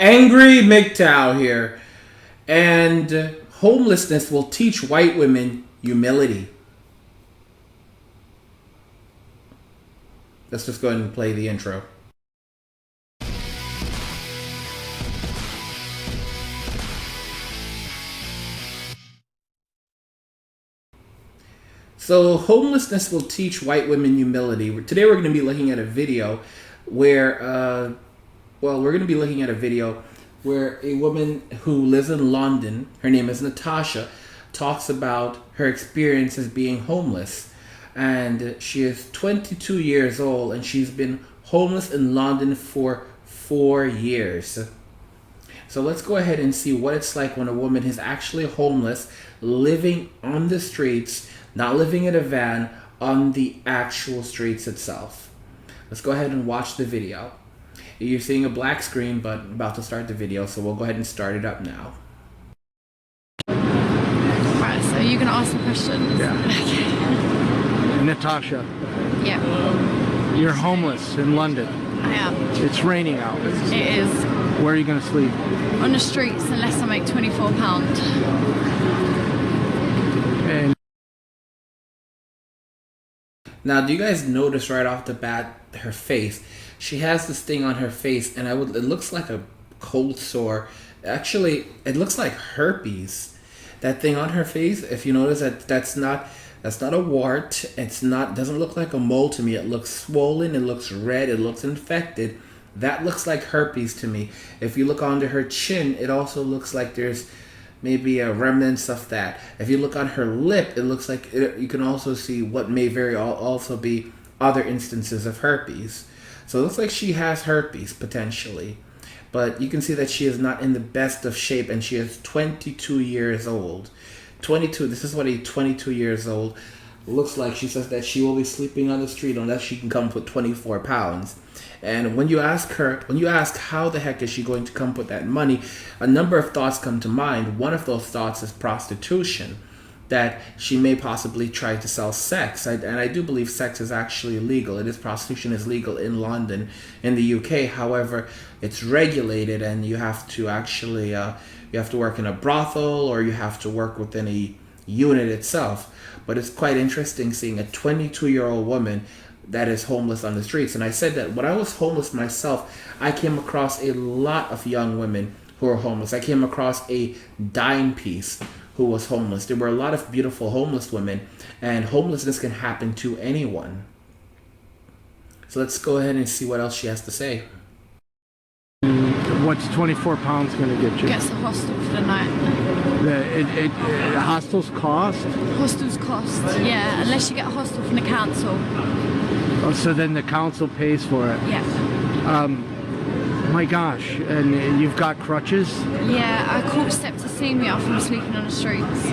Angry MGTOW here. And homelessness will teach white women humility. Let's just go ahead and play the intro. So homelessness will teach white women humility. Today we're going to be looking at a video where, where a woman who lives in London, her name is Natasha, talks about her experience as being homeless. And she is 22 years old and she's been homeless in London for 4 years. So let's go ahead and see what it's like when a woman is actually homeless, living on the streets, not living in a van, on the actual streets itself. Let's go ahead and watch the video. You're seeing a black screen, but I'm about to start the video, so we'll go ahead and start it up now. Right, so you're going to ask some questions? Yeah. Okay. Natasha. Yeah. You're homeless in London. I am. It's raining out. It is. Where are you going to sleep? On the streets, unless I make £24. And Now, do you guys notice right off the bat her face? She has this thing on her face, and it looks like a cold sore. Actually, it looks like herpes. That thing on her face, if you notice that's not a wart. Doesn't look like a mole to me. It looks swollen, it looks red, it looks infected. That looks like herpes to me. If you look under her chin, it also looks like there's maybe a remnants of that. If you look on her lip, it looks like you can also see what may also be other instances of herpes. So it looks like she has herpes potentially, but you can see that she is not in the best of shape, and she is 22 years old. 22. This is what a 22 years old looks like. She says that she will be sleeping on the street unless she can come put 24 pounds. And when you ask how the heck is she going to come put that money, a number of thoughts come to mind. One of those thoughts is prostitution, that she may possibly try to sell sex. And I do believe sex is actually illegal. Prostitution is legal in London, in the UK. However, it's regulated, and you have to actually you have to work in a brothel, or you have to work within a unit itself. But it's quite interesting seeing a 22-year-old woman that is homeless on the streets. And I said that when I was homeless myself, I came across a lot of young women who are homeless. I came across a dime piece who was homeless. There were a lot of beautiful homeless women, and homelessness can happen to anyone. So let's go ahead and see what else she has to say. what's 24 pounds going to get you? Gets the hostel for the night. Hostels cost? Hostels cost, yeah, unless you get a hostel from the council. Oh, so then the council pays for it? Yeah. My gosh, and you've got crutches? Yeah, I caught Skepticism from sleeping on the streets.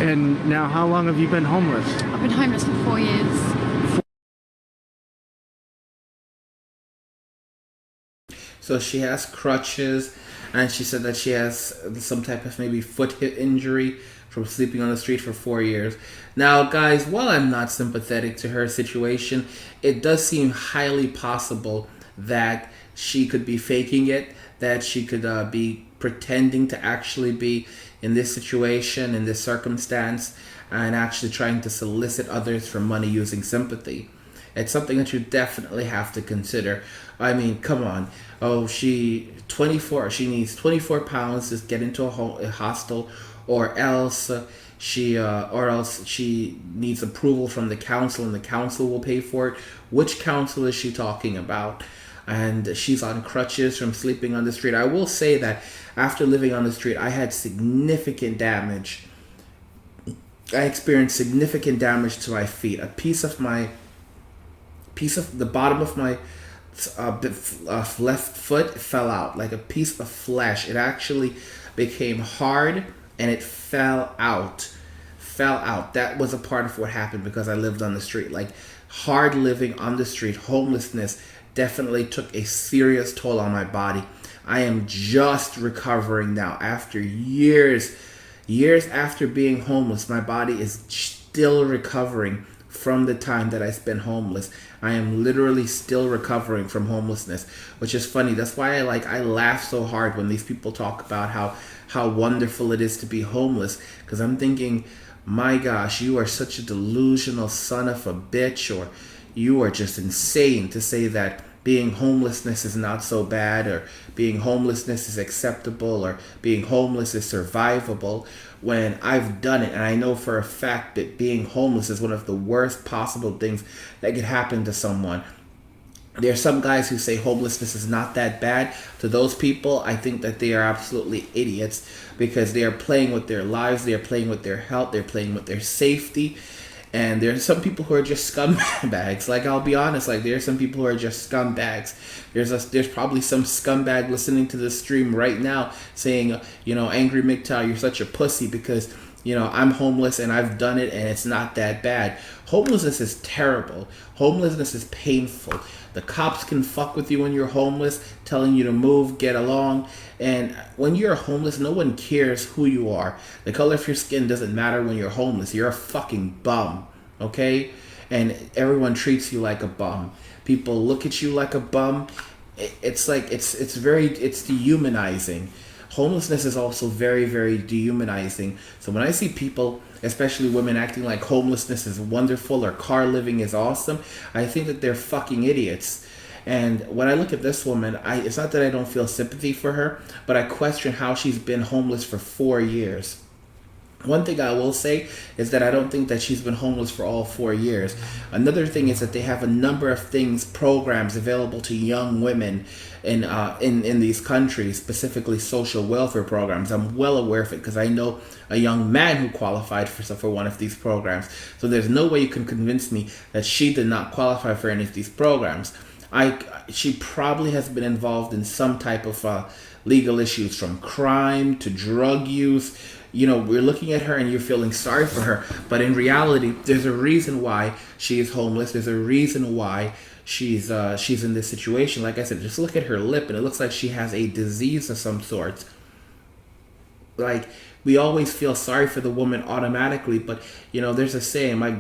And now how long have you been homeless? I've been homeless for 4 years. So she has crutches, and she said that she has some type of maybe foot hip injury from sleeping on the street for 4 years. Now, guys, while I'm not sympathetic to her situation, it does seem highly possible that she could be faking it, that she could be pretending to actually be in this situation, in this circumstance, and actually trying to solicit others for money using sympathy. It's something that you definitely have to consider. I mean, come on. Oh, she needs 24 pounds to get into a hostel, or else she needs approval from the council, and the council will pay for it. Which council is she talking about? And she's on crutches from sleeping on the street. I will say that after living on the street, I had significant damage. I experienced significant damage to my feet. A piece of the bottom of my left foot fell out, like a piece of flesh. It actually became hard and it fell out. That was a part of what happened because I lived on the street. Like, hard living on the street, homelessness definitely took a serious toll on my body. I am just recovering now after years after being homeless. My body is still recovering from the time that I spent homeless. I am literally still recovering from homelessness, which is funny. That's why I laugh so hard when these people talk about how wonderful it is to be homeless, because I'm thinking, my gosh, you are such a delusional son of a bitch, or you are just insane to say that being homelessness is not so bad, or being homelessness is acceptable, or being homeless is survivable, when I've done it and I know for a fact that being homeless is one of the worst possible things that could happen to someone. There are some guys who say homelessness is not that bad. To those people, I think that they are absolutely idiots, because they are playing with their lives, they are playing with their health, they're playing with their safety. And there's some people who are just scumbags. Like, I'll be honest, like, there's some people who are just scumbags. There's probably some scumbag listening to this stream right now saying, Angry MGTOW, you're such a pussy because, I'm homeless and I've done it and it's not that bad. Homelessness is terrible. Homelessness is painful. The cops can fuck with you when you're homeless, telling you to move, get along. And when you're homeless, no one cares who you are. The color of your skin doesn't matter when you're homeless. You're a fucking bum, okay? And everyone treats you like a bum. People look at you like a bum. It's dehumanizing. Homelessness is also very, very dehumanizing. So when I see people, especially women, acting like homelessness is wonderful or car living is awesome, I think that they're fucking idiots. And when I look at this woman, it's not that I don't feel sympathy for her, but I question how she's been homeless for 4 years. One thing I will say is that I don't think that she's been homeless for all 4 years. Another thing is that they have a number of programs available to young women in these countries, specifically social welfare programs. I'm well aware of it because I know a young man who qualified for one of these programs. So there's no way you can convince me that she did not qualify for any of these programs. She probably has been involved in some type of legal issues, from crime to drug use. We're looking at her and you're feeling sorry for her, but in reality, there's a reason why she is homeless. There's a reason why she's in this situation. Like I said, just look at her lip and it looks like she has a disease of some sort. Like, we always feel sorry for the woman automatically, but there's a saying. My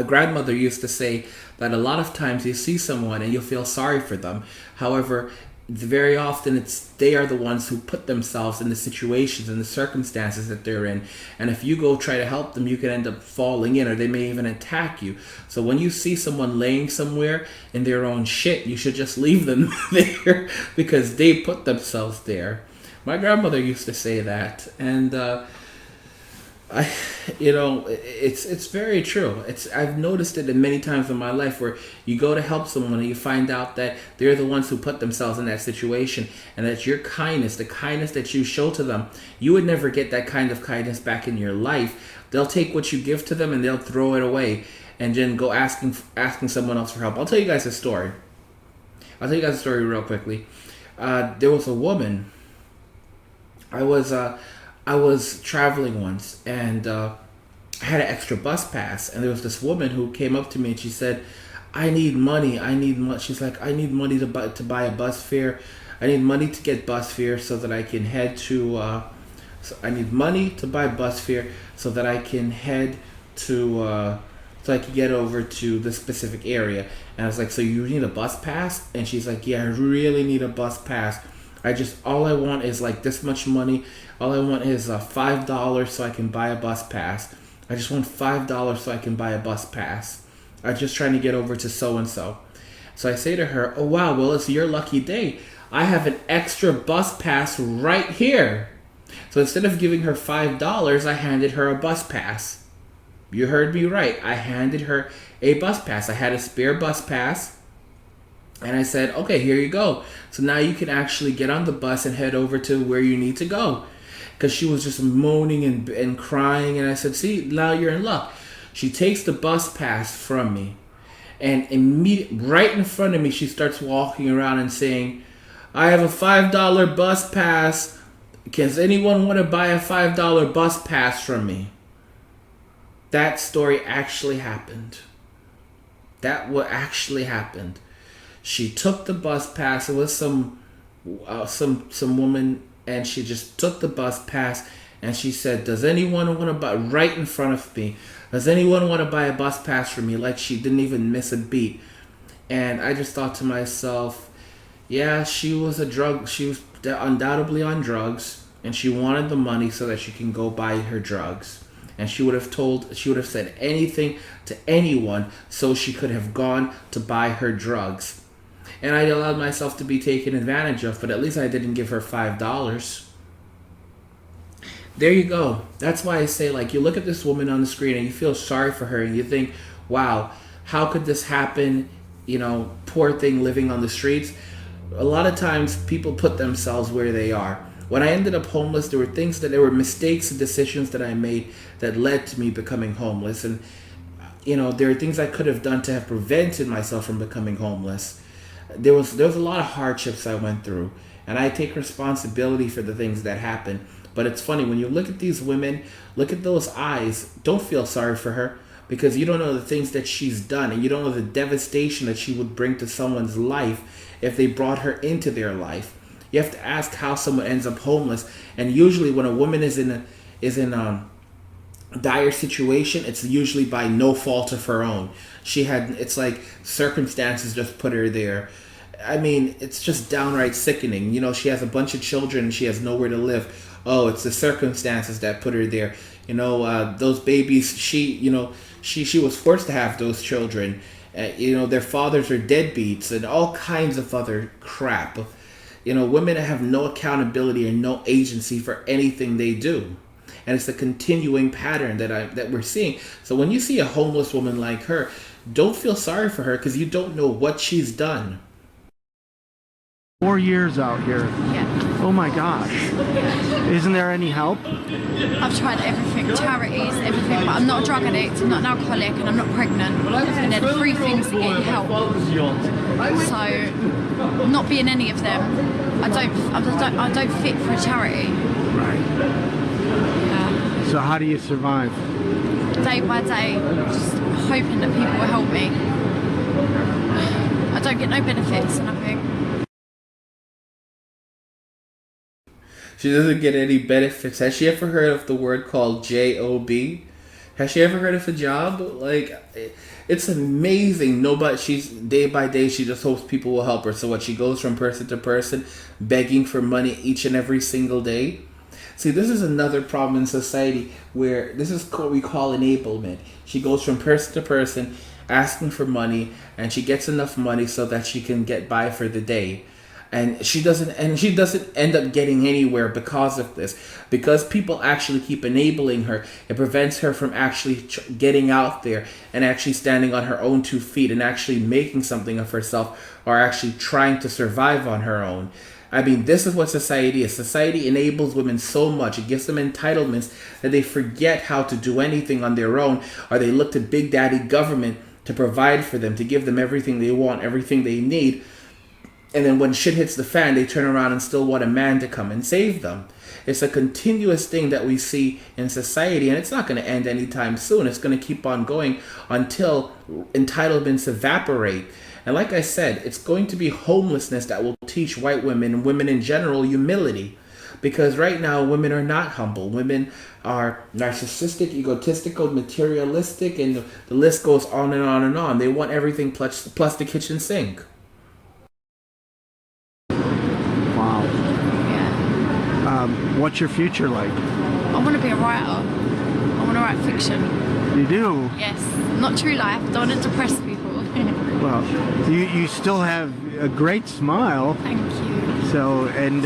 grandmother used to say that a lot of times you see someone and you'll feel sorry for them. However, very often they are the ones who put themselves in the situations and the circumstances that they're in. And if you go try to help them, you can end up falling in, or they may even attack you. So when you see someone laying somewhere in their own shit, you should just leave them there because they put themselves there. My grandmother used to say that, and it's very true. I've noticed it many times in my life where you go to help someone and you find out that they're the ones who put themselves in that situation, and that your kindness, the kindness that you show to them, you would never get that kind of kindness back in your life. They'll take what you give to them and they'll throw it away and then go asking someone else for help. I'll tell you guys a story. Real quickly. There was a woman. I was traveling once, and I had an extra bus pass, and there was this woman who came up to me and she said, I need money. She's like, I need money to buy a bus fare. I need money to get bus fare so that I can head to, I need money to buy bus fare so that I can head to, so I can get over to this specific area. And I was like, so you need a bus pass? And she's like, yeah, I really need a bus pass. All I want is like this much money. All I want is $5 so I can buy a bus pass. I just want $5 so I can buy a bus pass. I'm just trying to get over to so-and-so. So I say to her, oh wow, well, it's your lucky day. I have an extra bus pass right here. So instead of giving her $5, I handed her a bus pass. You heard me right. I handed her a bus pass. I had a spare bus pass. And I said, okay, here you go. So now you can actually get on the bus and head over to where you need to go. Because she was just moaning and crying. And I said, see, now you're in luck. She takes the bus pass from me. And right in front of me, she starts walking around and saying, I have a $5 bus pass. Does anyone want to buy a $5 bus pass from me? That story actually happened. That what actually happened. She took the bus pass. It was some woman, and she just took the bus pass And she said, does anyone want to buy, right in front of me, does anyone want to buy a bus pass for me? Like she didn't even miss a beat. And I just thought to myself, yeah, she was undoubtedly on drugs, and she wanted the money so that she can go buy her drugs. And she would have said anything to anyone so she could have gone to buy her drugs. And I allowed myself to be taken advantage of, but at least I didn't give her $5. There you go. That's why I say, like, you look at this woman on the screen and you feel sorry for her and you think, wow, how could this happen? You know, poor thing living on the streets. A lot of times people put themselves where they are. When I ended up homeless, there were mistakes and decisions that I made that led to me becoming homeless. And, you know, there are things I could have done to have prevented myself from becoming homeless. There was a lot of hardships I went through, and I take responsibility for the things that happened. But it's funny, when you look at these women, look at those eyes, don't feel sorry for her, because you don't know the things that she's done, and you don't know the devastation that she would bring to someone's life if they brought her into their life. You have to ask how someone ends up homeless, and usually when a woman is in a dire situation, it's usually by no fault of her own. It's like circumstances just put her there. I mean, it's just downright sickening. You know, she has a bunch of children and she has nowhere to live. Oh, it's the circumstances that put her there. You know, those babies, she was forced to have those children. You know, their fathers are deadbeats and all kinds of other crap. You know, women have no accountability and no agency for anything they do. And it's a continuing pattern that we're seeing. So when you see a homeless woman like her, don't feel sorry for her, because you don't know what she's done. 4 years out here. Yeah. Oh my gosh. Isn't there any help? I've tried everything, charities, everything, but I'm not a drug addict, I'm not an alcoholic, and I'm not pregnant. And they're the three things that get you help. So, not being any of them, I don't fit for a charity. Right. Yeah. So how do you survive? Day by day, just hoping that people will help me. I don't get no benefits, nothing. She doesn't get any benefits. Has she ever heard of the word called JOB? Has she ever heard of a job? Like, it's amazing. She's day by day, she just hopes people will help her. So what, she goes from person to person, begging for money each and every single day? See, this is another problem in society where this is what we call enablement. She goes from person to person, asking for money, and she gets enough money so that she can get by for the day. And she doesn't end up getting anywhere because of this. Because people actually keep enabling her, it prevents her from actually getting out there and actually standing on her own 2 feet and actually making something of herself, or actually trying to survive on her own. I mean, this is what society is. Society enables women so much. It gives them entitlements that they forget how to do anything on their own, or they look to Big Daddy government to provide for them, to give them everything they want, everything they need. And then when shit hits the fan, they turn around and still want a man to come and save them. It's a continuous thing that we see in society, and it's not going to end anytime soon. It's going to keep on going until entitlements evaporate. And like I said, it's going to be homelessness that will teach white women and women in general humility. Because right now, women are not humble. Women are narcissistic, egotistical, materialistic, and the list goes on and on and on. They want everything plus the kitchen sink. Wow. Yeah. What's your future like? I want to be a writer. I want to write fiction. You do? Yes. Not true life. Don't want to depress people. Well, you still have a great smile. Thank you. So, and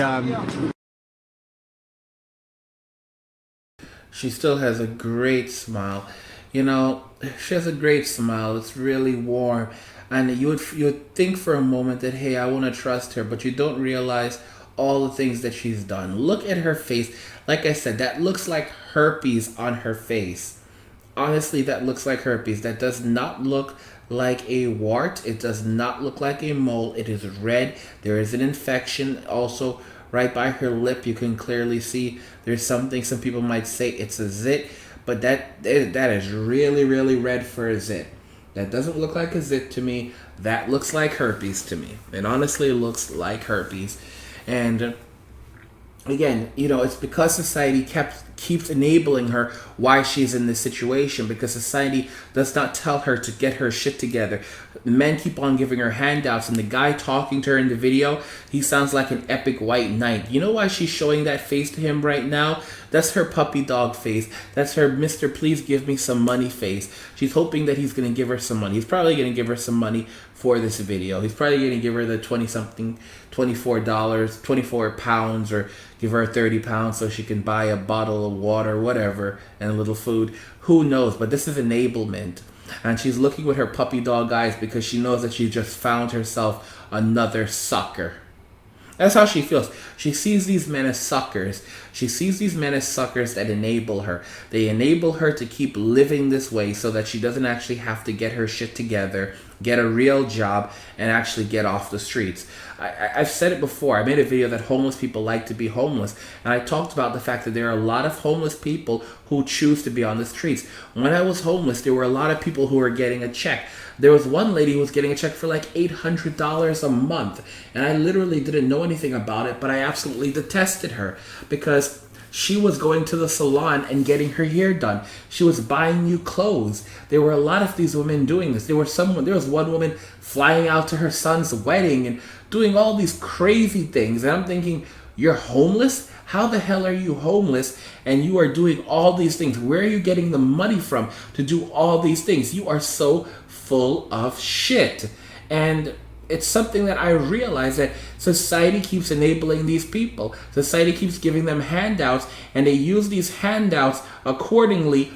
she still has a great smile. You know, she has a great smile. It's really warm. And you would think for a moment that, hey, I want to trust her, but you don't realize all the things that she's done. Look at her face. Like I said, that looks like herpes on her face. Honestly, that looks like herpes. That does not look like a wart. It does not look like a mole. It is red. There is an infection also right by her lip. You can clearly see there's something. Some people might say it's a zit, but that is really, really red for a zit. That doesn't look like a zit to me. That looks like herpes to me. It honestly looks like herpes. And again, it's because society keeps enabling her why she's in this situation, because society does not tell her to get her shit together. Men keep on giving her handouts, and the guy talking to her in the video, he sounds like an epic white knight. You know why she's showing that face to him right now? That's her puppy dog face. That's her Mr. Please give me some money face. She's hoping that he's going to give her some money. He's probably going to give her some money for this video. He's probably going to give her the $24, 24 pounds, or give her 30 pounds so she can buy a bottle of water, whatever, and a little food. Who knows? But this is enablement. And she's looking with her puppy dog eyes because she knows that she just found herself another sucker. That's how she feels. She sees these men as suckers. She sees these men as suckers that enable her. They enable her to keep living this way so that she doesn't actually have to get her shit together, get a real job, and actually get off the streets. I've said it before. I made a video that homeless people like to be homeless. And I talked about the fact that there are a lot of homeless people who choose to be on the streets. When I was homeless, there were a lot of people who were getting a check. There was one lady who was getting a check for like $800 a month. And I literally didn't know anything about it, but I absolutely detested her because she was going to the salon and getting her hair done. She was buying new clothes. There were a lot of these women doing this. There was one woman flying out to her son's wedding and doing all these crazy things. And I'm thinking, you're homeless? How the hell are you homeless and you are doing all these things? Where are you getting the money from to do all these things? You are so full of shit. And it's something that I realize that society keeps enabling these people. Society keeps giving them handouts, and they use these handouts accordingly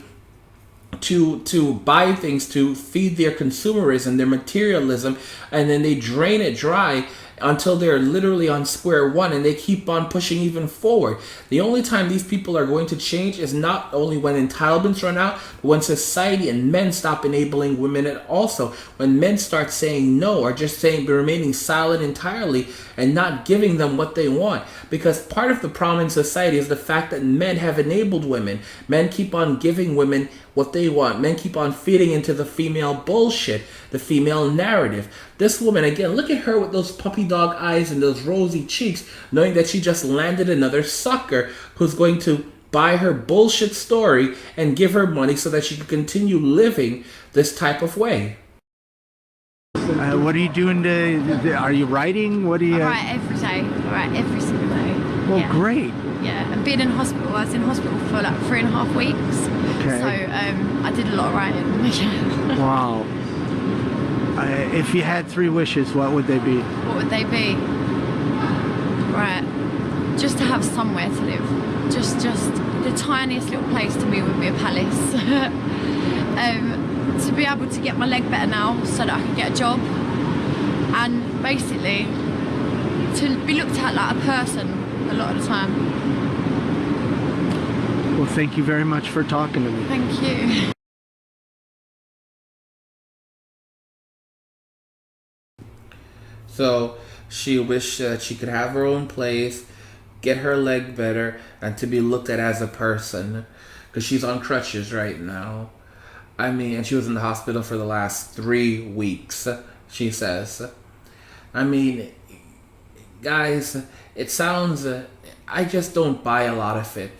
to buy things, to feed their consumerism, their materialism, and then they drain it dry until they're literally on square one, and they keep on pushing even forward. The only time these people are going to change is not only when entitlements run out, but when society and men stop enabling women, and also when men start saying no, or just remaining silent entirely and not giving them what they want. Because part of the problem in society is the fact that men have enabled women. Men keep on giving women what they want. Men keep on feeding into the female bullshit, the female narrative. This woman, again, look at her with those puppy dog eyes and those rosy cheeks, knowing that she just landed another sucker who's going to buy her bullshit story and give her money so that she can continue living this type of way. What are you doing are you writing? What do you... I write every day. I write every single day. Well, yeah. Great. Yeah, and being in hospital, I was in hospital for like 3.5 weeks. Okay. So I did a lot of writing. Wow. If you had 3 wishes, what would they be? What would they be? Right, just to have somewhere to live. Just the tiniest little place to me would be a palace. To be able to get my leg better now so that I can get a job. And basically, to be looked at like a person a lot of the time. Well, thank you very much for talking to me. Thank you. So she wished that she could have her own place, get her leg better, and to be looked at as a person. Because she's on crutches right now. I mean, and she was in the hospital for the last 3 weeks, she says. I mean, guys, it sounds... I just don't buy a lot of it.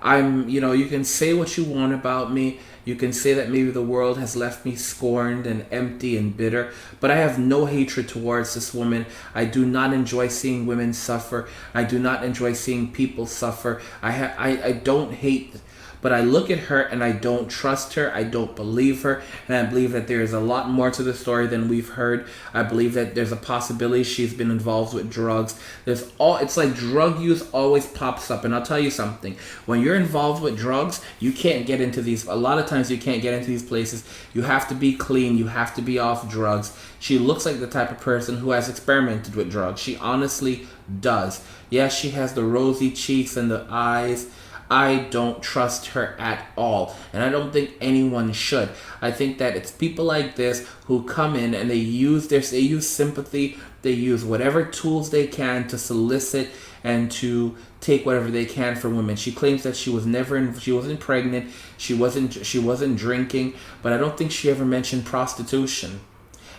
You can say what you want about me. You can say that maybe the world has left me scorned and empty and bitter, but I have no hatred towards this woman. I do not enjoy seeing women suffer. I do not enjoy seeing people suffer. I don't hate, but I look at her and I don't trust her. I don't believe her, and I believe that there is a lot more to the story than we've heard. I believe that there's a possibility she's been involved with drugs. It's like drug use always pops up, and I'll tell you something. When you're involved with drugs, you can't get into these. A lot of times you can't get into these places. You have to be clean. You have to be off drugs. She looks like the type of person who has experimented with drugs. She honestly does. Yes, she has the rosy cheeks and the eyes. I don't trust her at all, and I don't think anyone should. I think that it's people like this who come in and they use sympathy, they use whatever tools they can to solicit and to take whatever they can from women. She claims that she wasn't pregnant, she wasn't drinking, but I don't think she ever mentioned prostitution.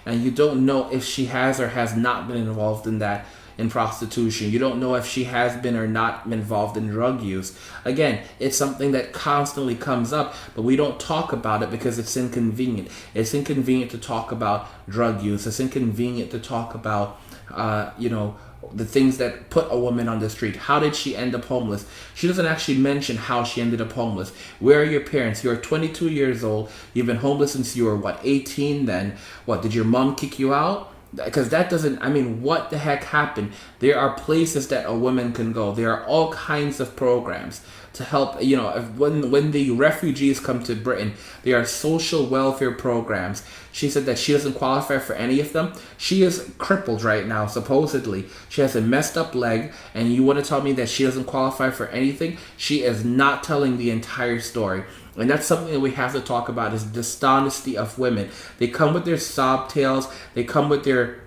And you don't know if she has or has not been involved in that. in prostitution. You don't know if she has been or not involved in drug use. Again, it's something that constantly comes up, but we don't talk about it because it's inconvenient. It's inconvenient to talk about drug use. It's inconvenient to talk about, the things that put a woman on the street. How did she end up homeless? She doesn't actually mention how she ended up homeless. Where are your parents? You're 22 years old. You've been homeless since you were, 18 then? What, did your mom kick you out? Because that doesn't, what the heck happened? There are places that a woman can go. There are all kinds of programs to help, when the refugees come to Britain, there are social welfare programs. She said that she doesn't qualify for any of them. She is crippled right now, supposedly. She has a messed up leg, and you want to tell me that she doesn't qualify for anything? She is not telling the entire story. And that's something that we have to talk about, is the dishonesty of women. They come with their sob tales. They come with their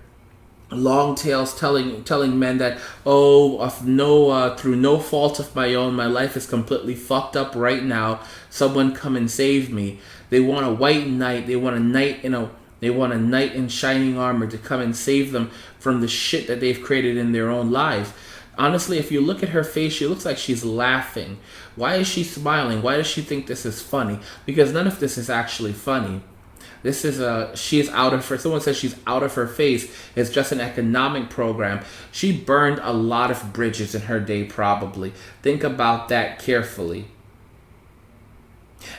long tales telling men that, through no fault of my own, my life is completely fucked up right now. Someone come and save me. They want a white knight. They want a knight in shining armor to come and save them from the shit that they've created in their own lives. Honestly, if you look at her face, she looks like she's laughing. Why is she smiling? Why does she think this is funny? Because none of this is actually funny. This is someone says she's out of her face. It's just an economic program. She burned a lot of bridges in her day, probably. Think about that carefully.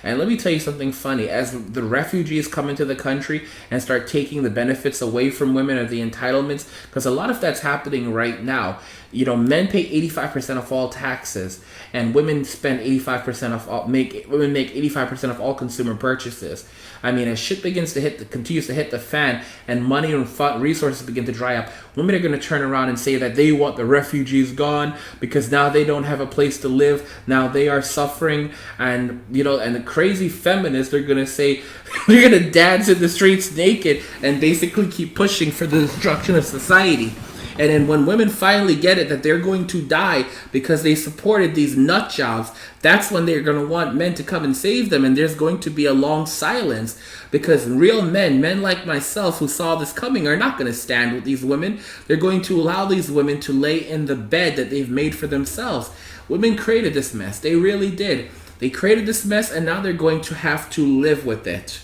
And let me tell you something funny. As the refugees come into the country and start taking the benefits away from women, or the entitlements, because a lot of that's happening right now. Men pay 85% of all taxes, and women spend 85% of all. Women make 85% of all consumer purchases. As shit continues to hit the fan, and money and resources begin to dry up, women are going to turn around and say that they want the refugees gone because now they don't have a place to live. Now they are suffering, and the crazy feminists are going to say they're going to dance in the streets naked and basically keep pushing for the destruction of society. And then when women finally get it that they're going to die because they supported these nut jobs, that's when they're going to want men to come and save them. And there's going to be a long silence, because real men like myself who saw this coming, are not going to stand with these women. They're going to allow these women to lay in the bed that they've made for themselves. Women created this mess. They really did. They created this mess, and now they're going to have to live with it.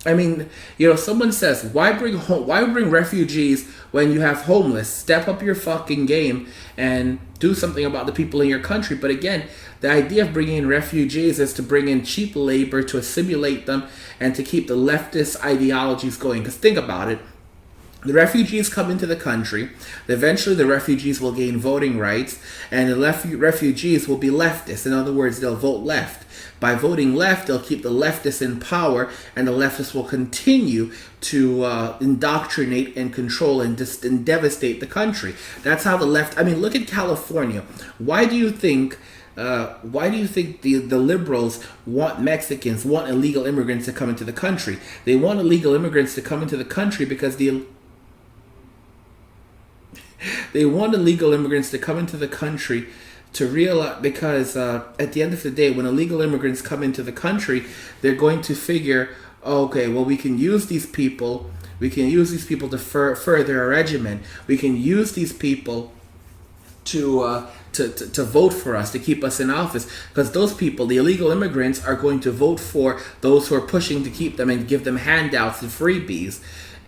Someone says, why bring refugees when you have homeless? Step up your fucking game and do something about the people in your country. But again, the idea of bringing in refugees is to bring in cheap labor to assimilate them and to keep the leftist ideologies going. Because think about it. The refugees come into the country. Eventually, the refugees will gain voting rights, and the refugees will be leftists. In other words, they'll vote left. By voting left, they'll keep the leftists in power, and the leftists will continue to indoctrinate and control and devastate the country. That's how the left. Look at California. Why do you think the liberals want illegal immigrants to come into the country? They want illegal immigrants to come into the country because they want illegal immigrants to come into the country to realize, because at the end of the day, when illegal immigrants come into the country, they're going to figure, okay, well, we can use these people to further our regimen. We can use these people to vote for us, to keep us in office, because those people, the illegal immigrants, are going to vote for those who are pushing to keep them and give them handouts and freebies.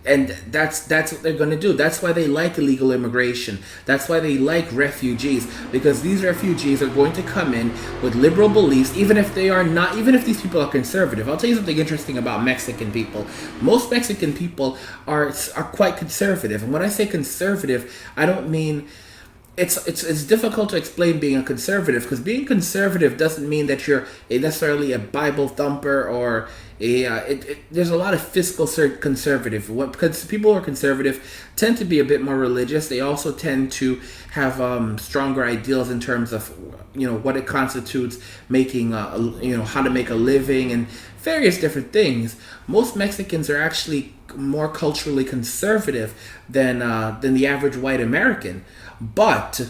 And that's what they're going to do. That's why they like illegal immigration. That's why they like refugees, because these refugees are going to come in with liberal beliefs, even if these people are conservative. I'll tell you something interesting about Mexican people. Most Mexican people are quite conservative. And when I say conservative, I don't mean... It's difficult to explain being a conservative, because being conservative doesn't mean that you're necessarily a Bible thumper or there's a lot of fiscal conservative. Because people who are conservative tend to be a bit more religious. They also tend to have stronger ideals in terms of what it constitutes making how to make a living and various different things. Most Mexicans are actually more culturally conservative than the average white American. But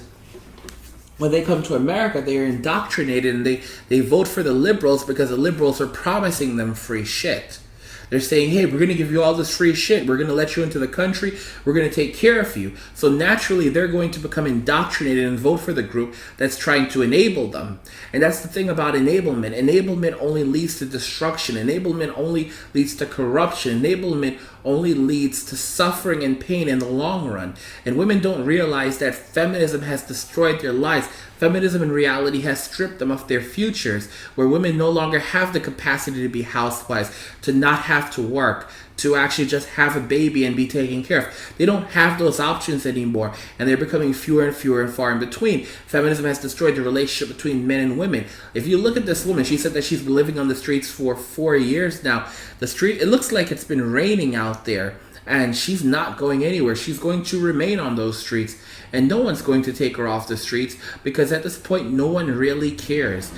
when they come to America, they are indoctrinated, and they vote for the liberals because the liberals are promising them free shit. They're saying, hey, we're going to give you all this free shit. We're going to let you into the country. We're going to take care of you. So naturally, they're going to become indoctrinated and vote for the group that's trying to enable them. And that's the thing about enablement. Enablement only leads to destruction. Enablement only leads to corruption. Enablement only leads to suffering and pain in the long run. And women don't realize that feminism has destroyed their lives. Feminism in reality has stripped them of their futures, where women no longer have the capacity to be housewives, to not have to work, to actually just have a baby and be taken care of. They don't have those options anymore, and they're becoming fewer and fewer and far in between. Feminism has destroyed the relationship between men and women. If you look at this woman, she said that she's been living on the streets for 4 years now. It looks like it's been raining out there, and she's not going anywhere. She's going to remain on those streets, and no one's going to take her off the streets, because at this point, no one really cares.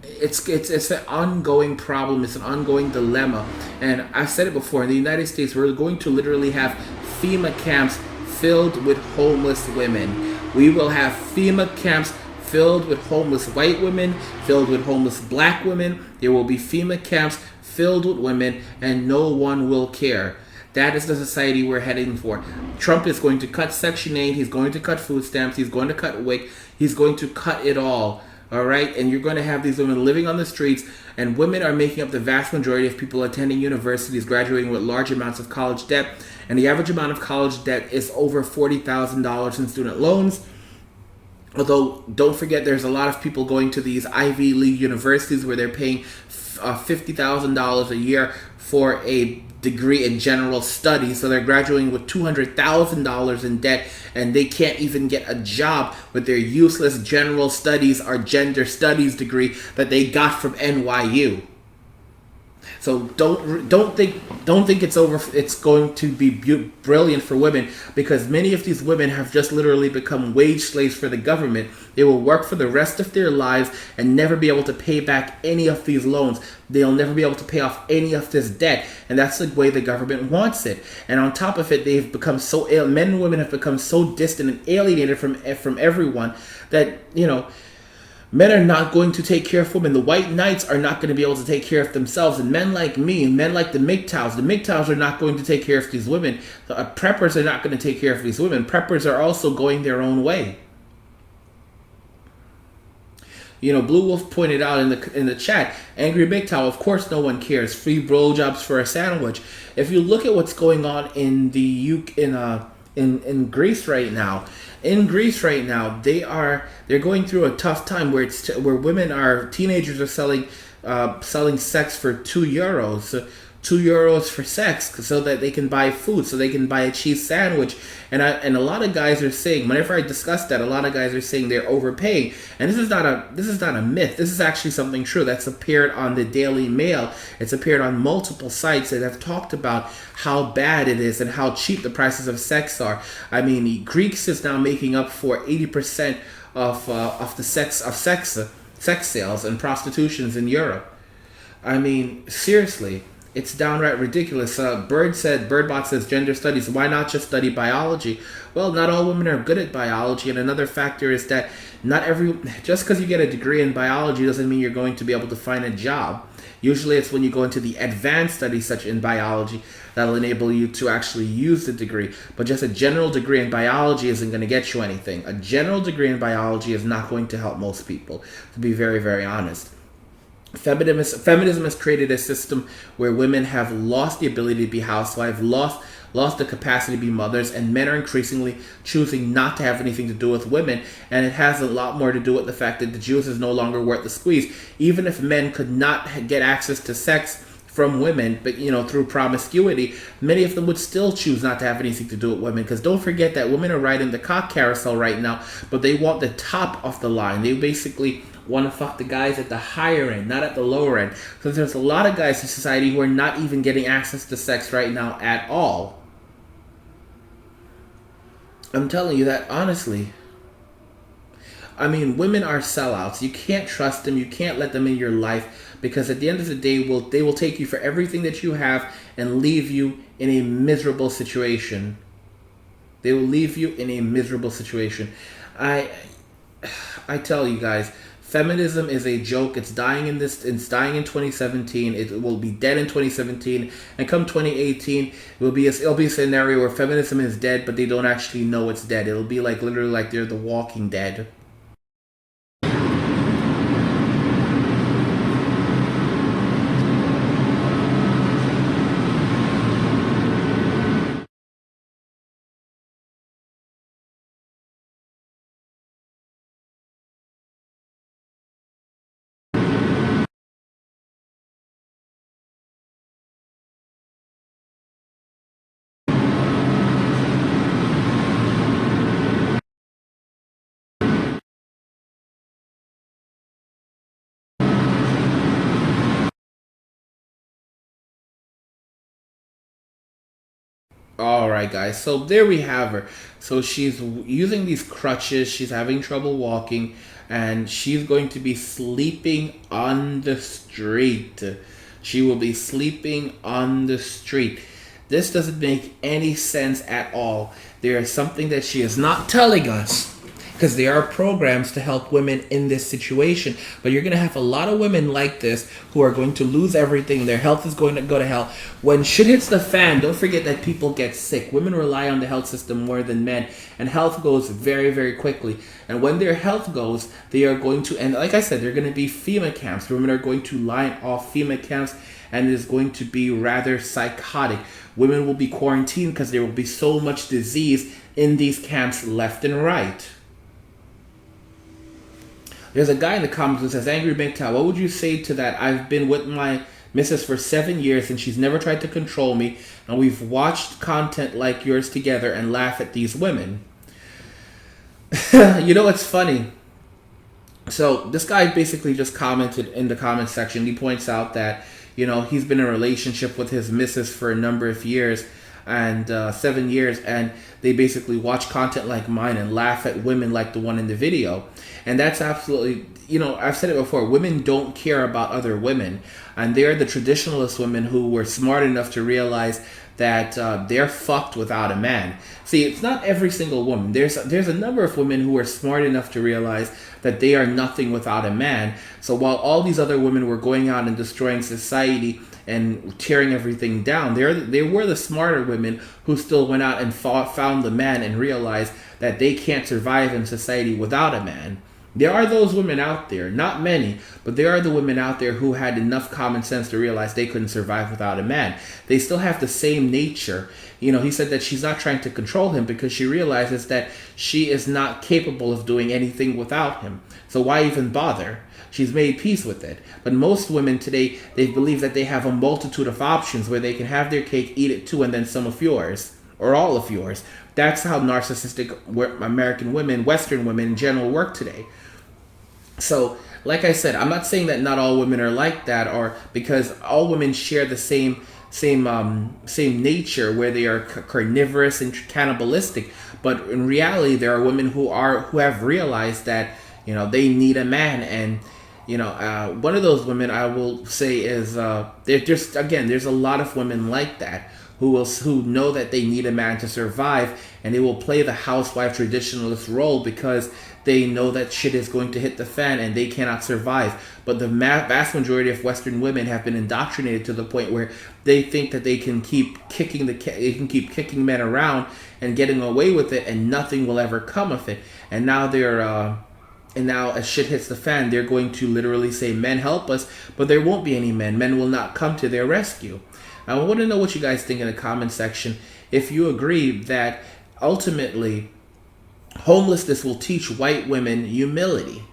It's an ongoing problem. It's an ongoing dilemma. And I've said it before, in the United States, we're going to literally have FEMA camps filled with homeless women. We will have FEMA camps filled with homeless white women, filled with homeless black women. There will be FEMA camps filled with women, and no one will care. That is the society we're heading for. Trump is going to cut Section 8. He's going to cut food stamps. He's going to cut WIC. He's going to cut it all. All right? And you're going to have these women living on the streets, and women are making up the vast majority of people attending universities, graduating with large amounts of college debt. And the average amount of college debt is over $40,000 in student loans. Although, don't forget, there's a lot of people going to these Ivy League universities where they're paying $50,000 a year for a degree in general studies. So they're graduating with $200,000 in debt, and they can't even get a job with their useless general studies or gender studies degree that they got from NYU. So don't think it's over. It's going to be brilliant for women, because many of these women have just literally become wage slaves for the government. They will work for the rest of their lives and never be able to pay back any of these loans. They'll never be able to pay off any of this debt, and that's the way the government wants it. And on top of it, they've become so men and women have become so distant and alienated from everyone that, you know, men are not going to take care of women. The white knights are not going to be able to take care of themselves. And men like me, and men like the MGTOWs are not going to take care of these women. The preppers are not going to take care of these women. Preppers are also going their own way. You know, Blue Wolf pointed out in the chat, angry MGTOW, of course no one cares. Free blowjobs for a sandwich. If you look at what's going on in Greece right now, they're going through a tough time where teenagers are selling sex for €2. €2 for sex, so that they can buy food, so they can buy a cheese sandwich. And a lot of guys are saying, whenever I discuss that, a lot of guys are saying they're overpaying. And this is not a myth. This is actually something true that's appeared on the Daily Mail. It's appeared on multiple sites that have talked about how bad it is and how cheap the prices of sex are. I mean, Greeks is now making up for 80% of the sex sales and prostitutions in Europe. I mean, seriously. It's downright ridiculous. Birdbot says gender studies. Why not just study biology? Well, not all women are good at biology, and another factor is that just because you get a degree in biology doesn't mean you're going to be able to find a job. Usually it's when you go into the advanced studies, such in biology, that'll enable you to actually use the degree. But just a general degree in biology isn't going to get you anything. A general degree in biology is not going to help most people, to be very, very honest. Feminism has created a system where women have lost the ability to be housewives, lost the capacity to be mothers, and men are increasingly choosing not to have anything to do with women. And it has a lot more to do with the fact that the juice is no longer worth the squeeze. Even if men could not get access to sex from women, but through promiscuity, many of them would still choose not to have anything to do with women. Because don't forget that women are riding the cock carousel right now, but they want the top of the line. They basically want to fuck the guys at the higher end, not at the lower end. Because there's a lot of guys in society who are not even getting access to sex right now at all. I'm telling you that honestly. I mean, women are sellouts. You can't trust them. You can't let them in your life, because at the end of the day, they will take you for everything that you have and leave you in a miserable situation. They will leave you in a miserable situation. I tell you guys, Feminism is a joke. It's dying in 2017. It will be dead in 2017, and come 2018, it'll be a scenario where feminism is dead, but they don't actually know it's dead. It'll be like literally like they're the Walking Dead. All right, guys. So there we have her. So she's using these crutches. She's having trouble walking, and she's going to be sleeping on the street. She will be sleeping on the street. This doesn't make any sense at all. There is something that she is not telling us, because there are programs to help women in this situation. But you're going to have a lot of women like this who are going to lose everything. Their health is going to go to hell. When shit hits the fan, don't forget that people get sick. Women rely on the health system more than men, and health goes very, very quickly. And when their health goes, they are going to, and like I said, they're going to be FEMA camps. Women are going to line off FEMA camps, and it is going to be rather psychotic. Women will be quarantined because there will be so much disease in these camps left and right. There's a guy in the comments who says, Angry MGTOW, what would you say to that? I've been with my missus for 7 years and she's never tried to control me, and we've watched content like yours together and laugh at these women. You know, it's funny. So this guy basically just commented in the comment section. He points out that, you know, he's been in a relationship with his missus for a number of years, and 7 years, and they basically watch content like mine and laugh at women like the one in the video. And that's absolutely, you know, I've said it before, women don't care about other women, and they're the traditionalist women who were smart enough to realize that they're fucked without a man. See, it's not every single woman. There's a number of women who are smart enough to realize that they are nothing without a man. So while all these other women were going out and destroying society and tearing everything down, they were the smarter women who still went out and found the man and realized that they can't survive in society without a man. There are those women out there, not many, but there are the women out there who had enough common sense to realize they couldn't survive without a man. They still have the same nature. You know, he said that she's not trying to control him because she realizes that she is not capable of doing anything without him. So why even bother? She's made peace with it. But most women today, they believe that they have a multitude of options where they can have their cake, eat it too, and then some of yours, or all of yours. That's how narcissistic American women, Western women in general, work today. So, like I said, I'm not saying that not all women are like that, or because all women share the same nature where they are carnivorous and cannibalistic. But in reality, there are women who have realized that, you know, they need a man. And you know, one of those women I will say is there's a lot of women like that who know that they need a man to survive, and they will play the housewife traditionalist role because they know that shit is going to hit the fan and they cannot survive. But the vast majority of Western women have been indoctrinated to the point where they think that they can keep kicking men around and getting away with it, and nothing will ever come of it. And now and now as shit hits the fan, they're going to literally say, men help us, but there won't be any men. Men will not come to their rescue. I want to know what you guys think in the comment section. If you agree that ultimately homelessness will teach white women humility.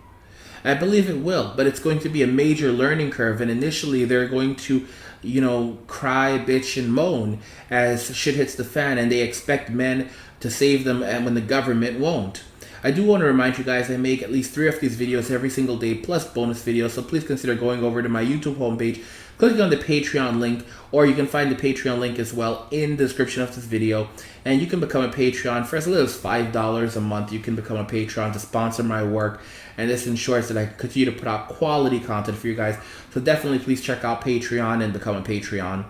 I believe it will, but it's going to be a major learning curve, and initially they're going to, you know, cry, bitch, and moan as shit hits the fan, and they expect men to save them, and when the government won't. I do want to remind you guys I make at least 3 of these videos every single day, plus bonus videos, so please consider going over to my YouTube homepage, clicking on the Patreon link, or you can find the Patreon link as well in the description of this video, and you can become a Patreon for as little as $5 a month. You can become a Patreon to sponsor my work, and this ensures that I continue to put out quality content for you guys. So definitely please check out Patreon and become a Patreon.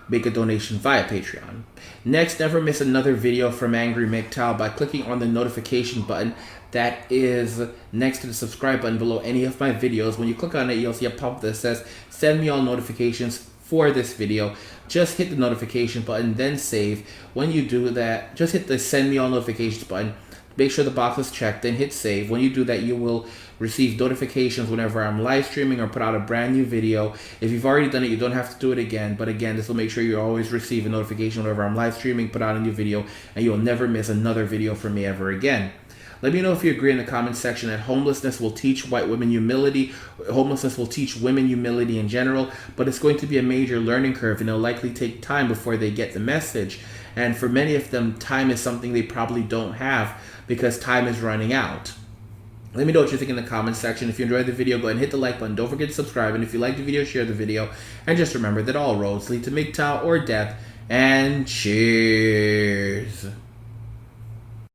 make a donation via Patreon. Next, never miss another video from Angry MGTOW by clicking on the notification button that is next to the subscribe button below any of my videos. When you click on it, you'll see a pop-up that says send me all notifications for this video. Just hit the notification button, then save. When you do that, just hit the send me all notifications button. Make sure the box is checked, then hit save. When you do that, you will receive notifications whenever I'm live streaming or put out a brand new video. If you've already done it, you don't have to do it again. But again, this will make sure you always receive a notification whenever I'm live streaming, put out a new video, and you'll never miss another video from me ever again. Let me know if you agree in the comment section that homelessness will teach white women humility. Homelessness will teach women humility in general, but it's going to be a major learning curve, and it'll likely take time before they get the message. And for many of them, time is something they probably don't have because time is running out. Let me know what you think in the comment section. If you enjoyed the video, go ahead and hit the like button. Don't forget to subscribe. And if you like the video, share the video. And just remember that all roads lead to MGTOW or death. And cheers.